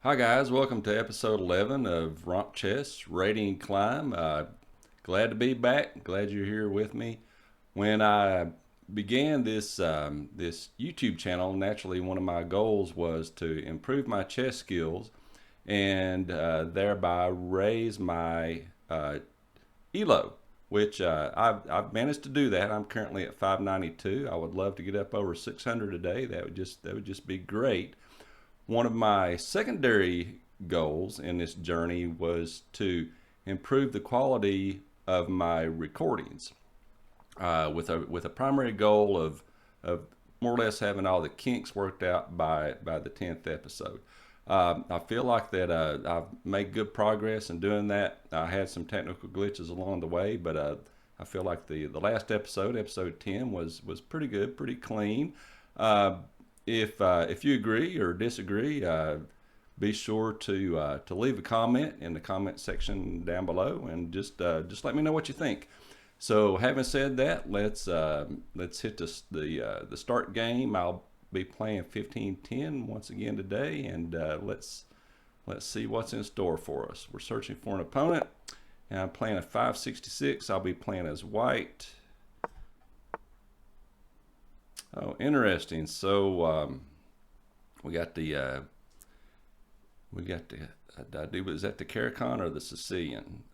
Hi guys, welcome to episode 11 of Romp Chess Rating and Climb. Glad to be back. Glad you're here with me. When I began this YouTube channel, naturally one of my goals was to improve my chess skills and thereby raise my ELO, which I've managed to do that. I'm currently at 592. I would love to get up over 600 a day. That would just be great. One of my secondary goals in this journey was to improve the quality of my recordings, with a primary goal of more or less having all the kinks worked out by the 10th episode. I feel like that I've made good progress in doing that. I had some technical glitches along the way, but I feel like the last episode 10, was pretty good, pretty clean. Uh, if you agree or disagree, be sure to leave a comment in the comment section down below, and just let me know what you think. So, having said that, let's hit the start game. I'll be playing 15-10 once again today, and let's see what's in store for us. We're searching for an opponent, and I'm playing a 566. I'll be playing as white. Oh, interesting. So we got the is that the Caro-Kann or the Sicilian?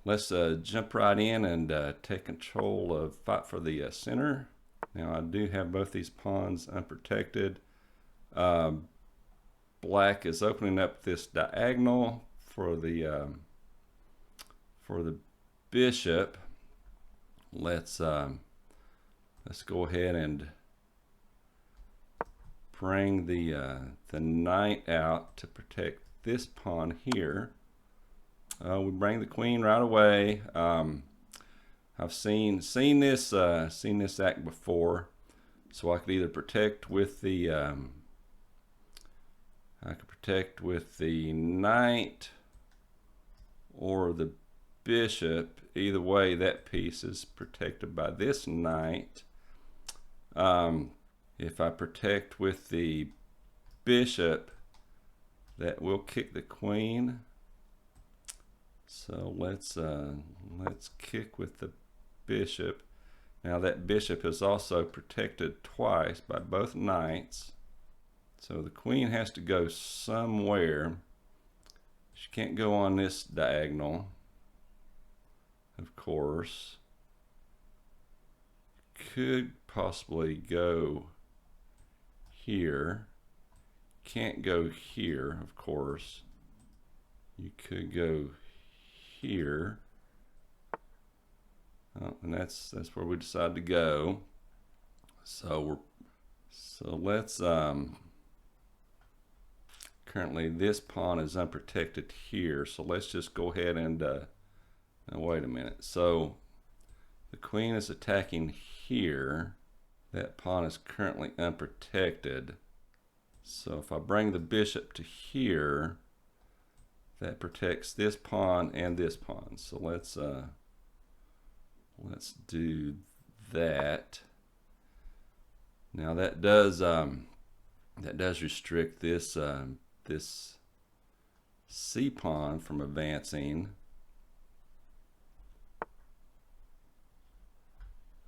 Let's jump right in and take control of fight for the center. Now I do have both these pawns unprotected. Black is opening up this diagonal for the bishop. Let's go ahead and bring the knight out to protect this pawn here. We bring the queen right away. I've seen this act before, so I could either protect with the knight or the bishop. Either way, that piece is protected by this knight. If I protect with the bishop, that will kick the queen. So let's kick with the bishop. Now that bishop is also protected twice by both knights. So the queen has to go somewhere. She can't go on this diagonal, of course. Could possibly go here. Can't go here, of course. You could go here. Oh, and that's where we decide to go. So let's currently this pawn is unprotected here. So let's just go ahead and now wait a minute. So the queen is attacking here. That pawn is currently unprotected. So if I bring the bishop to here, that protects this pawn and this pawn. So let's do that. Now that does restrict this this c pawn from advancing.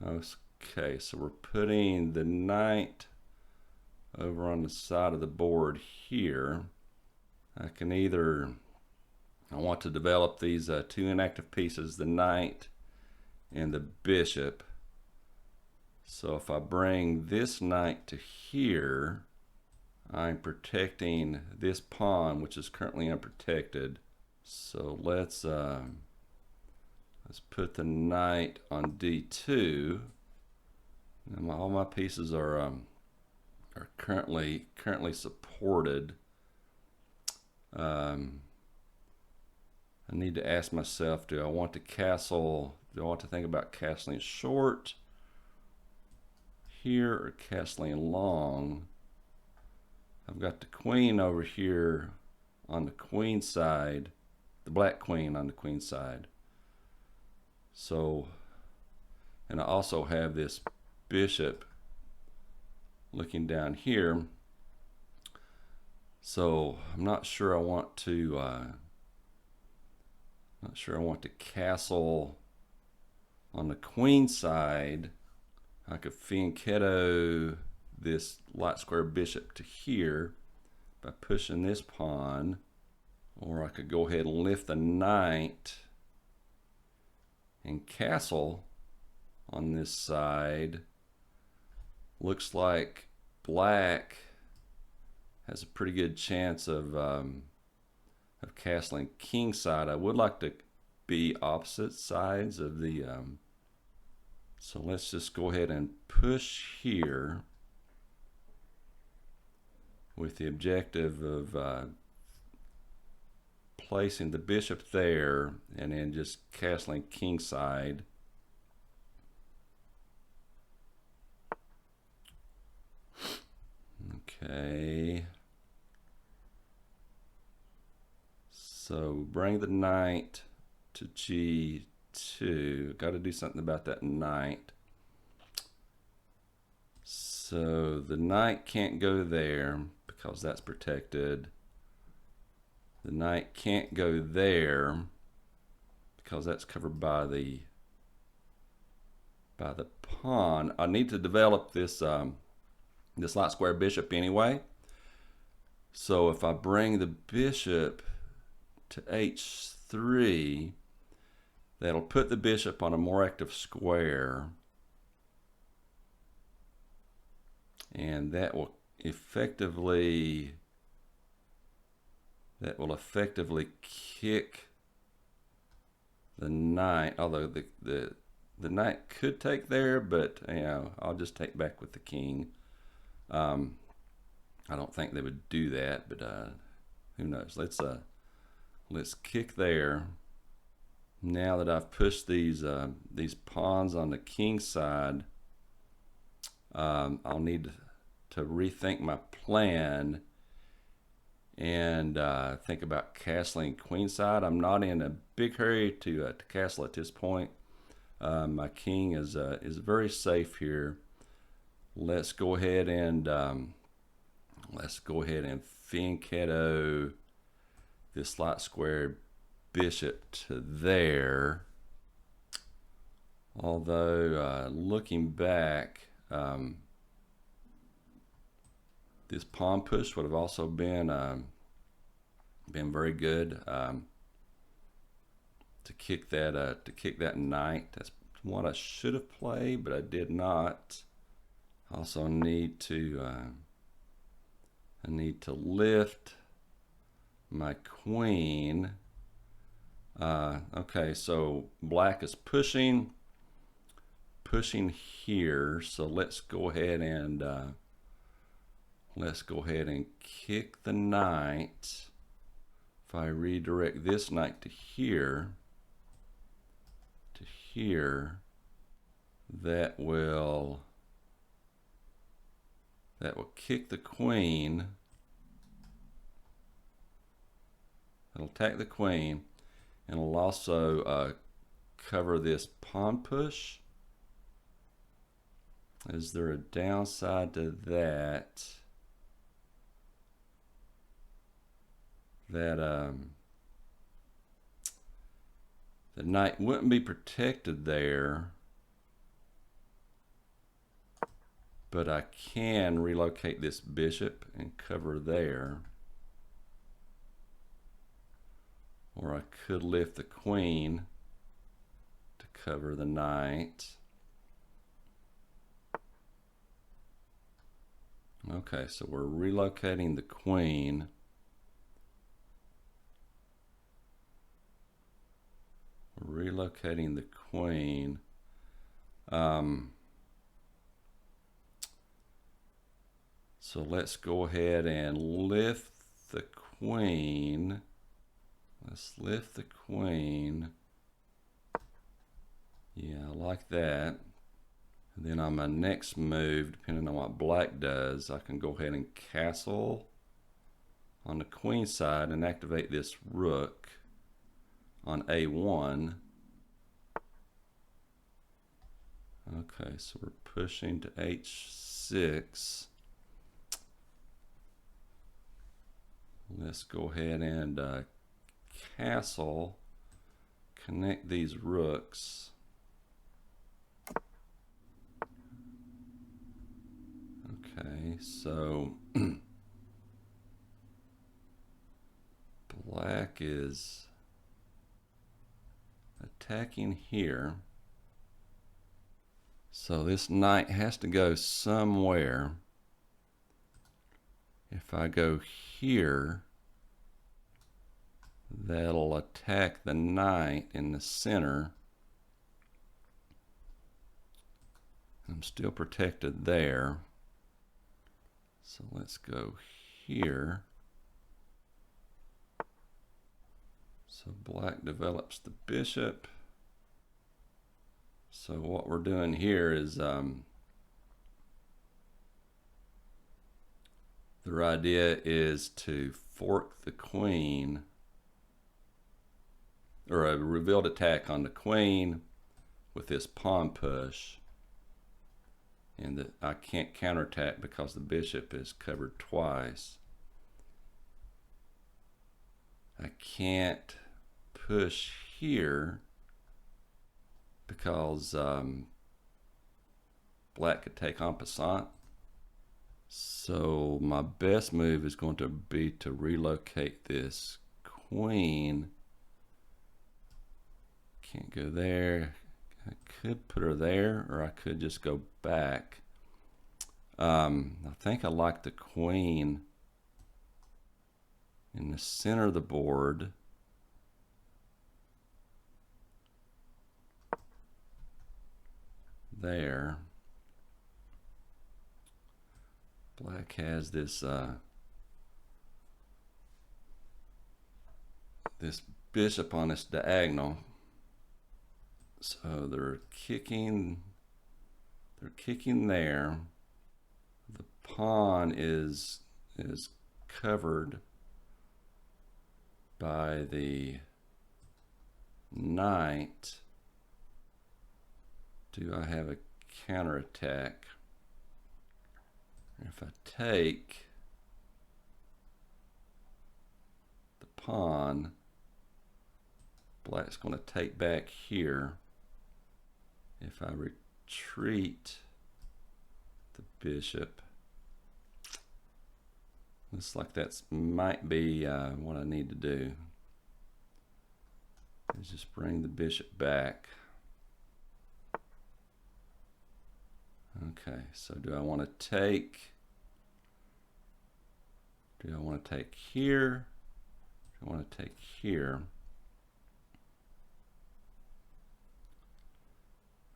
Okay, so we're putting the knight over on the side of the board here. I want to develop these two inactive pieces, the knight and the bishop. So if I bring this knight to here, I'm protecting this pawn, which is currently unprotected. So let's put the knight on d2. And all my pieces are currently supported. I need to ask myself, do I want to think about castling short here or castling long? I've got the queen over here on the queen side, the black queen on the queen side. So, and I also have this bishop looking down here. So I'm not sure I want to. Not sure I want to castle on the queen side. I could fianchetto this light square bishop to here by pushing this pawn, or I could go ahead and lift the knight and castle on this side. Looks like black has a pretty good chance of castling king side. I would like to be opposite sides of the so let's just go ahead and push here with the objective of placing the bishop there and then just castling king side. Okay. So bring the knight to g2. Got to do something about that knight. So the knight can't go there because that's protected. The knight can't go there because that's covered by the pawn. I need to develop this this light square bishop anyway. So if I bring the bishop to h3, that'll put the bishop on a more active square, and that will effectively kick the knight. Although the knight could take there, but you know, I'll just take back with the king. I don't think they would do that, but who knows? Let's kick there. Now that I've pushed these pawns on the king side, I'll need to rethink my plan and think about castling queen side. I'm not in a big hurry to castle at this point. My king is very safe here. Let's go ahead and fianchetto this light square bishop to there. Although looking back, this pawn push would have also been very good to kick that knight. That's what I should have played, but I did not. Also need to I need to lift my queen. Okay, so black is pushing here. So let's go ahead and kick the knight. If I redirect this knight to here, that will kick the queen. It'll attack the queen, and it'll also cover this pawn push. Is there a downside to that? The knight wouldn't be protected there, but I can relocate this bishop and cover there. Or I could lift the queen to cover the knight. Okay, so we're relocating the queen. So let's go ahead and lift the queen. Let's lift the queen. Yeah, I like that. And then on my next move, depending on what black does, I can go ahead and castle on the queen side and activate this rook on a1. Okay, so we're pushing to h6. Let's go ahead and castle, connect these rooks. Okay, so black is attacking here. So this knight has to go somewhere. If I go here, that'll attack the knight in the center. I'm still protected there. So let's go here. So black develops the bishop. So what we're doing here is their idea is to fork the queen, or a revealed attack on the queen with this pawn push. And I can't counterattack because the bishop is covered twice. I can't push here because black could take en passant. So my best move is going to be to relocate this queen. Can't go there. I could put her there, or I could just go back. I think I like the queen in the center of the board. There. Black has this this bishop on this diagonal. So they're kicking there. The pawn is covered by the knight. Do I have a counterattack? If I take the pawn, black's going to take back here. If I retreat the bishop, looks like that might be what I need to do. Is just bring the bishop back. Okay, so do I want to take here? Do I want to take here?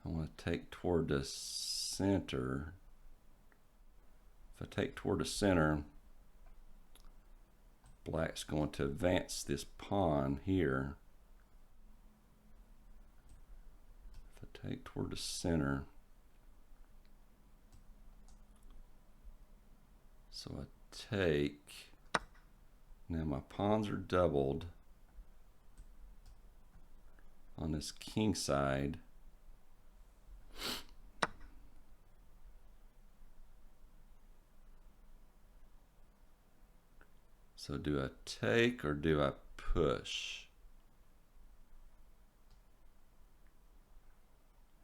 I want to take toward the center. If I take toward the center, black's going to advance this pawn here. If I take toward the center, so I take, now my pawns are doubled on this king side. So do I take or do I push?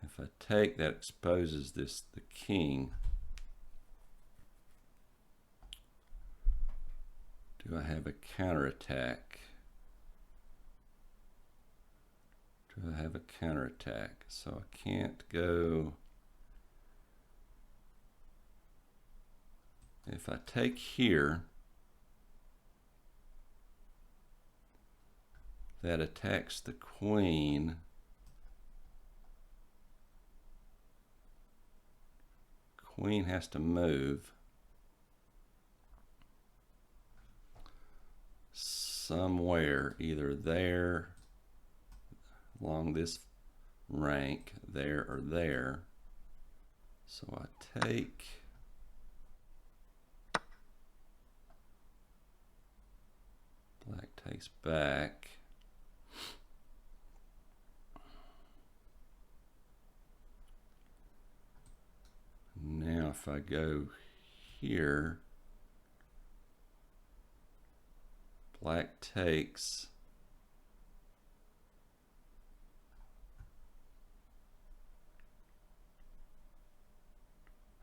If I take, that exposes the king. Do I have a counterattack? Do I have a counterattack? So I can't go. If I take here, that attacks the queen. Queen has to move somewhere, either there along this rank, there or there. So I take, black takes back. Now if I go here, Black takes.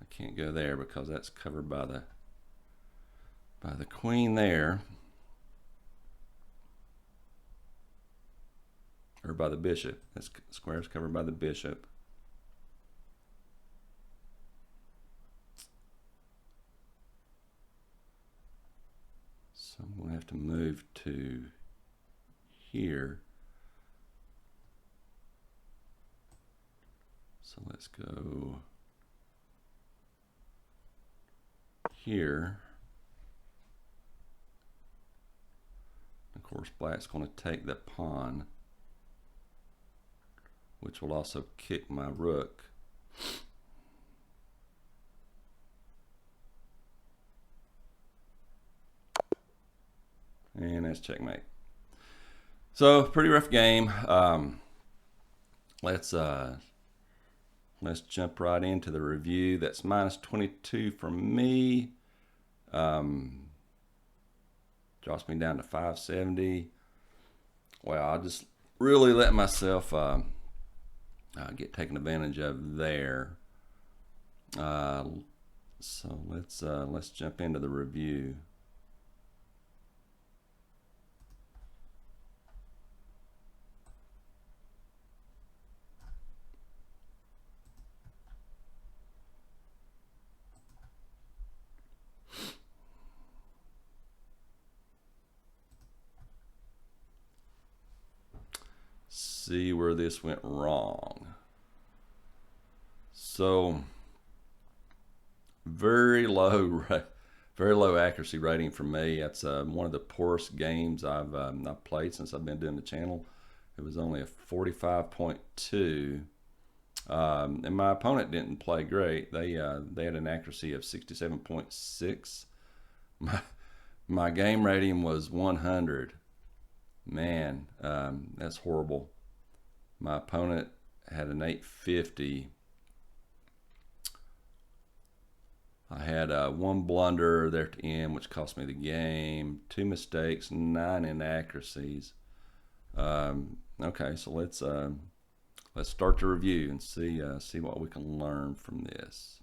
I can't go there because that's covered by the queen there, or by the bishop. That square is covered by the bishop. So I'm going to have to move to here. So let's go here. Of course, black's going to take the pawn, which will also kick my rook. And that's checkmate. So pretty rough game. Let's jump right into the review. That's minus 22 from me. Drops me down to 570. Well, I just really let myself get taken advantage of there. So let's jump into the review. See where this went wrong. So very low accuracy rating for me. That's one of the poorest games I've played since I've been doing the channel. It was only a 45.2, and my opponent didn't play great. They had an accuracy of 67.6. My game rating was 100. Man, that's horrible. My opponent had an 850. I had one blunder there at the end, which cost me the game. 2 mistakes, 9 inaccuracies. Okay, so let's start the review and see what we can learn from this.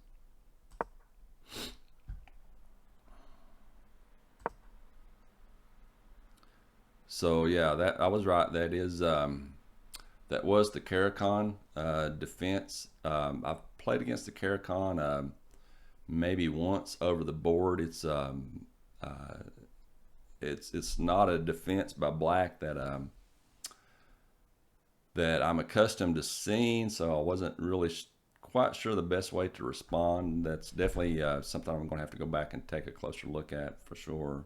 So yeah, that I was right. That is that was the Caro-Kann defense. I've played against the Caro-Kann maybe once over the board. It's not a defense by black that I'm accustomed to seeing, so I wasn't really quite sure the best way to respond. That's definitely something I'm going to have to go back and take a closer look at for sure.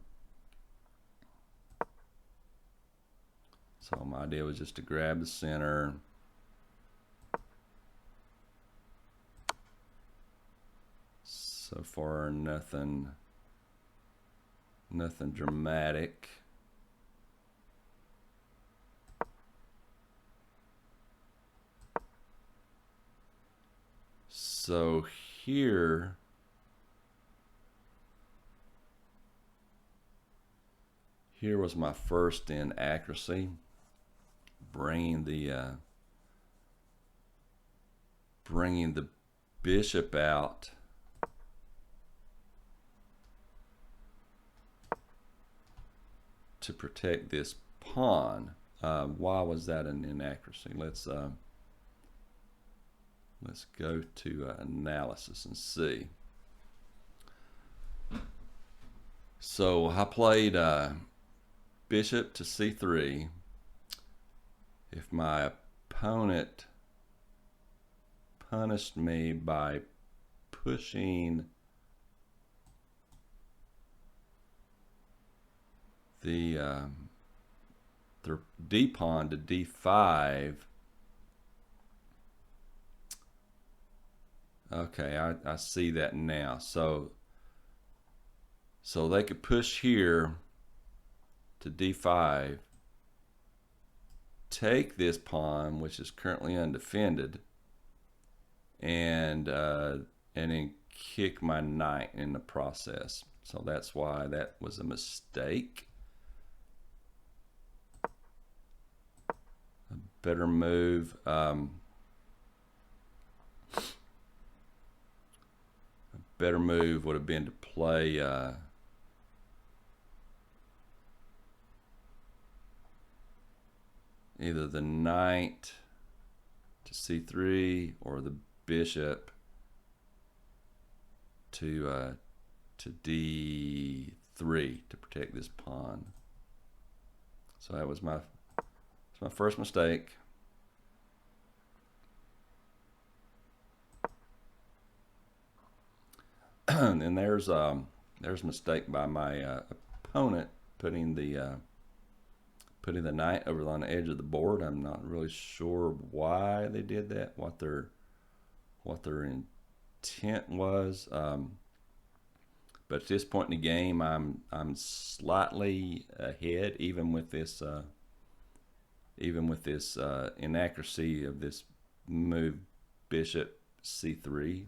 So my idea was just to grab the center. So far, nothing dramatic. So here, was my first inaccuracy, bringing the bishop out. To protect this pawn. Why was that an inaccuracy? Let's go to analysis and see. So I played bishop to c3. If my opponent punished me by pushing the d pawn to d5. Okay, I see that now. So they could push here to d5, take this pawn, which is currently undefended, and then kick my knight in the process. So that's why that was a mistake. better move. Better move would have been to play either the knight to c3 or the bishop to d3 to protect this pawn. So that was my first mistake. And then there's a mistake by my opponent putting the knight over on the edge of the board. I'm not really sure why they did that, what their intent was. But at this point in the game, I'm slightly ahead, even with this inaccuracy of this move, bishop c3.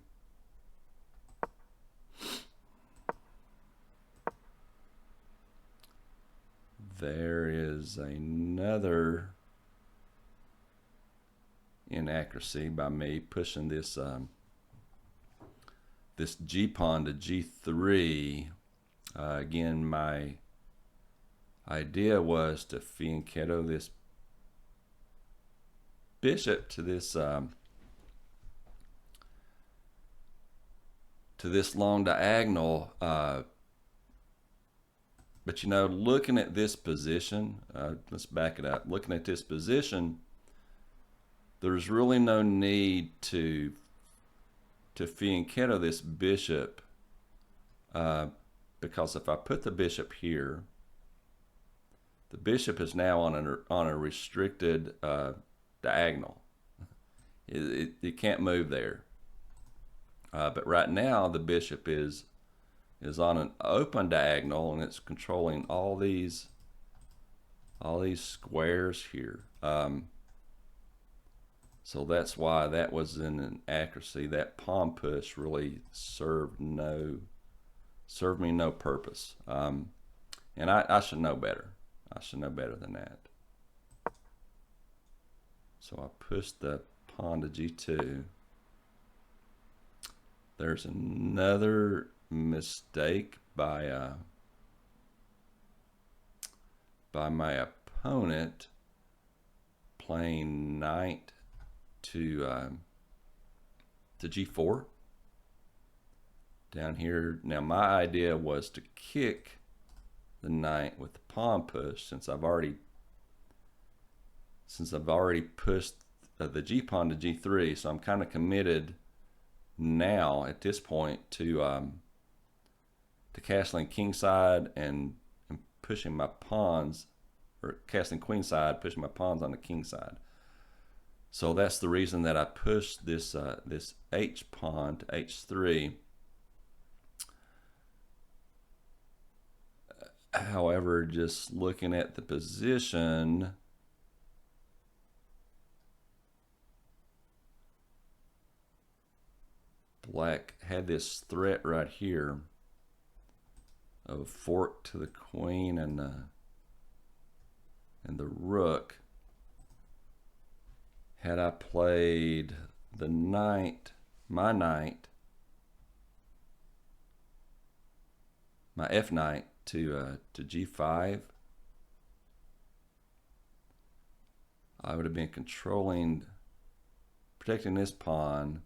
There is another inaccuracy by me pushing this this g pawn to g3. Again, my idea was to fianchetto this bishop to this long diagonal. But you know, looking at this position, let's back it up. Looking at this position, there's really no need to fianchetto this bishop, because if I put the bishop here, the bishop is now on a restricted diagonal. It can't move there. But right now the bishop is on an open diagonal, and it's controlling all these squares here. So that's why that was an inaccuracy. That pawn push really served me no purpose. And I should know better. I should know better than that. So I pushed the pawn to g2. There's another mistake by my opponent playing knight to g4 down here. Now my idea was to kick the knight with the pawn push, since I've already pushed the g pawn to g3, so I'm kind of committed now at this point to castling kingside and pushing my pawns, or casting queenside, pushing my pawns on the king side. So that's the reason that I pushed this this h pawn to h3. However, just looking at the position, black had this threat right here of fork to the queen and the rook. Had I played the knight, my f knight to g5, I would have been protecting this pawn,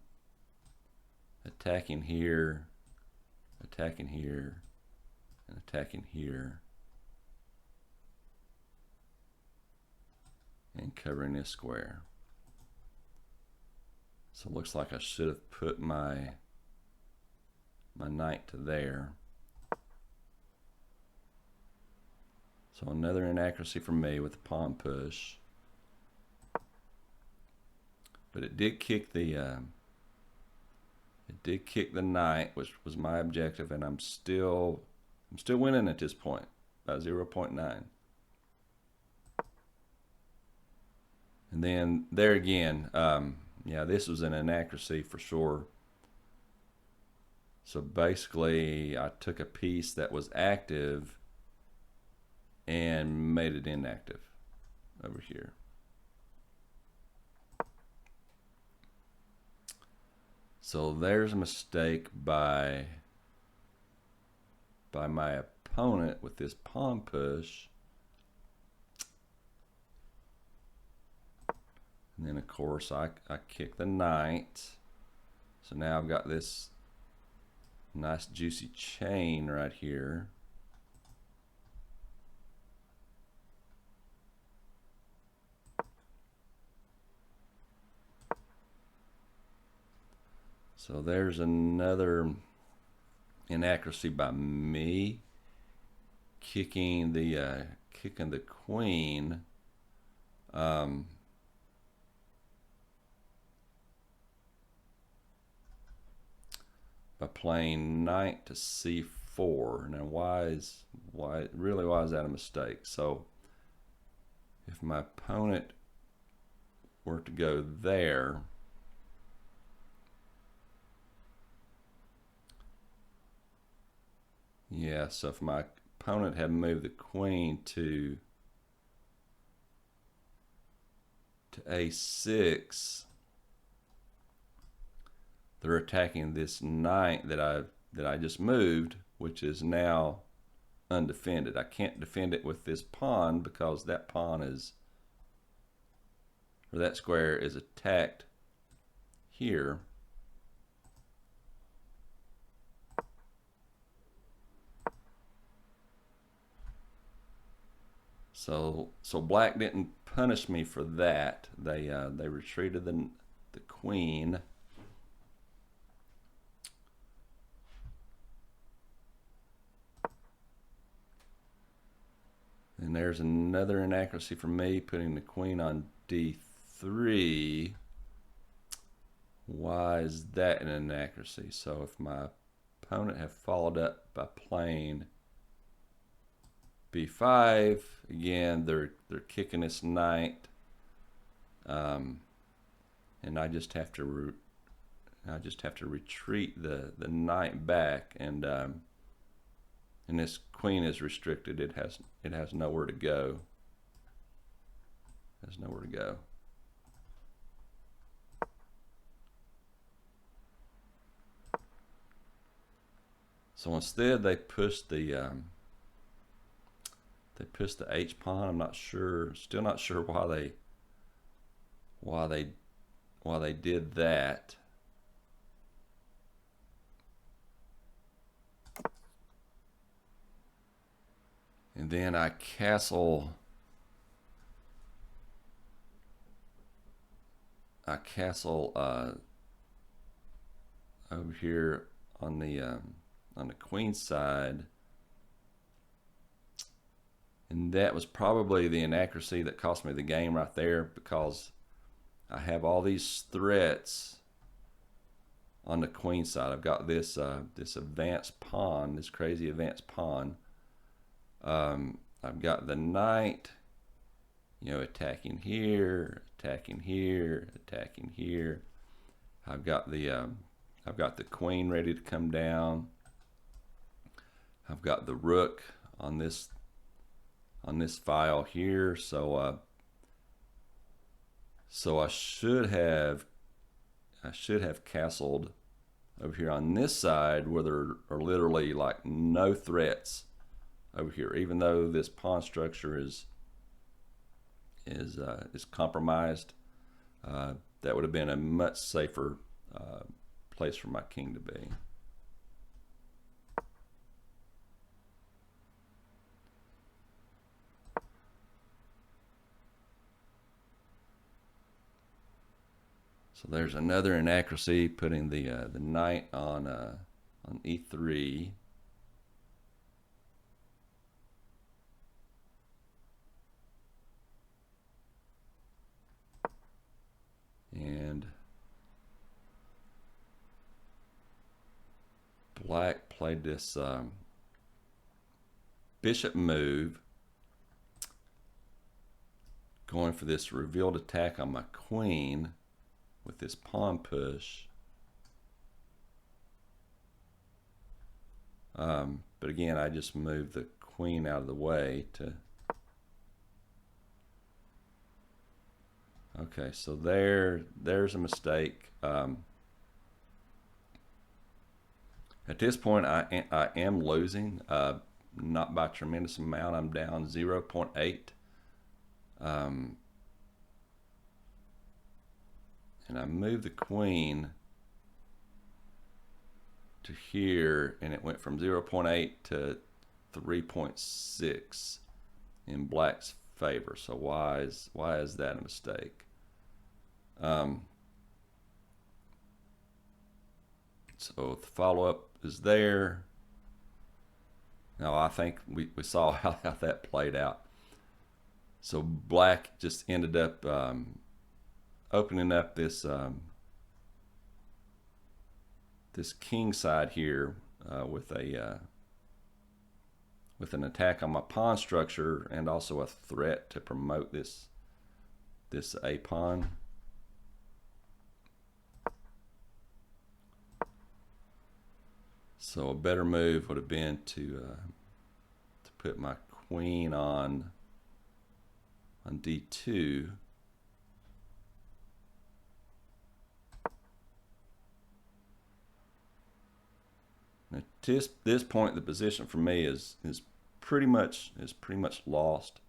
attacking here, attacking here, and attacking here, and covering this square. So it looks like I should have put my knight to there. So another inaccuracy from me with the pawn push. But it did kick the knight, which was my objective, and I'm still winning at this point by 0.9. And then there again, yeah, this was an inaccuracy for sure. So basically, I took a piece that was active and made it inactive over here. So there's a mistake by my opponent with this pawn push. And then of course I kick the knight. So now I've got this nice juicy chain right here. So there's another inaccuracy by me, kicking the queen. By playing knight to c4. Now why is that a mistake? So if my opponent were to go there, yeah, so if my opponent had moved the queen to a6, they're attacking this knight that I just moved, which is now undefended. I can't defend it with this pawn because that pawn is, or that square is attacked here. So black didn't punish me for that. They retreated the queen. And there's another inaccuracy for me, putting the queen on d3. Why is that an inaccuracy? So if my opponent had followed up by playing b5, again they're kicking this knight, and I just have to retreat the knight back, and this queen is restricted. It has nowhere to go. It has nowhere to go. So instead, they pushed the H pawn. I'm not sure. Still not sure why they did that. And then I castle over here on the queen side, and that was probably the inaccuracy that cost me the game right there, because I have all these threats on the queen side. I've got this advanced pawn, this crazy advanced pawn. I've got the knight, attacking here, attacking here, attacking here. I've got the queen ready to come down. I've got the rook on this file here. So I should have castled over here on this side, where there are literally like no threats over here, even though this pawn structure is compromised. That would have been a much safer place for my king to be. So there's another inaccuracy, putting the knight on e3. And black played this bishop move, going for this revealed attack on my queen with this pawn push. But again, I just moved the queen out of the way to... Okay, so there's a mistake. At this point, I am losing, not by a tremendous amount. I'm down 0.8. And I moved the queen to here, and it went from 0.8 to 3.6 in black's favor. So why is that a mistake? So the follow-up is there. Now I think we saw how that played out. So black just ended up opening up this this king side here with an attack on my pawn structure, and also a threat to promote this a pawn. So a better move would have been to put my queen on d2. At this point, the position for me is pretty much lost.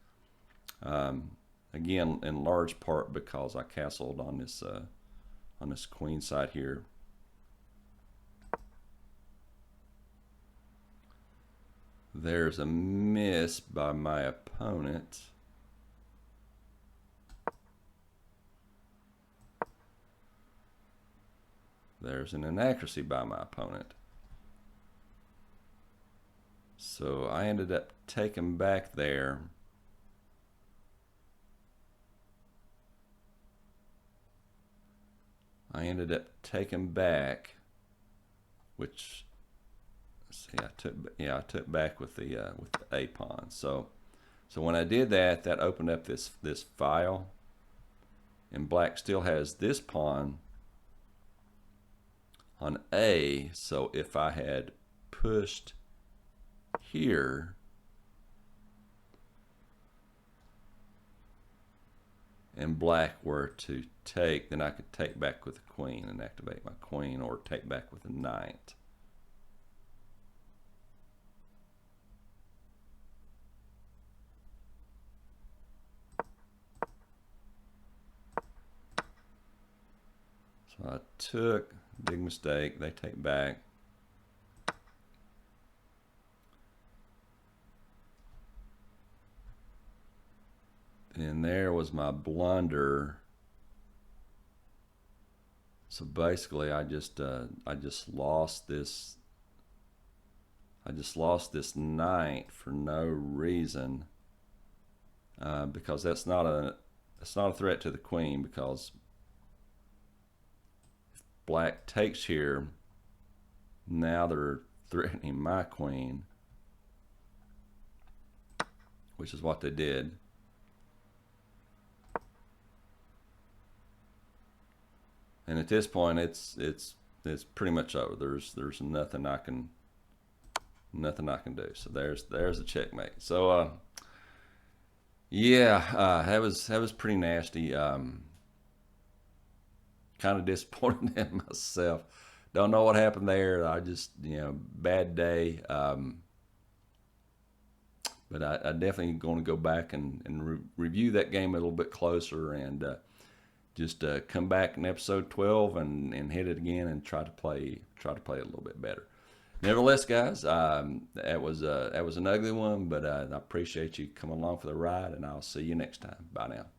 Again, in large part because I castled on this queen side here. There's a miss by my opponent. There's an inaccuracy by my opponent. So I ended up taking back there. I ended up taking back, which, see, I took back with the a pawn. So when I did that, that opened up this file, and black still has this pawn on A. So if I had pushed here, and black were to take, then I could take back with the queen and activate my queen, or take back with the knight. So I took, big mistake, they take back. And there was my blunder. So basically, I just lost this. I just lost this knight for no reason, because that's not a threat to the queen, because if black takes here, now they're threatening my queen, which is what they did. And at this point, it's pretty much over. There's nothing I can do. So there's a checkmate. So yeah, that was pretty nasty. Kind of disappointed in myself. Don't know what happened there. I just, bad day. But I definitely going to go back and review that game a little bit closer, and just come back in episode 12 and hit it again and try to play a little bit better. Nevertheless, guys, that was an ugly one, but I appreciate you coming along for the ride, and I'll see you next time. Bye now.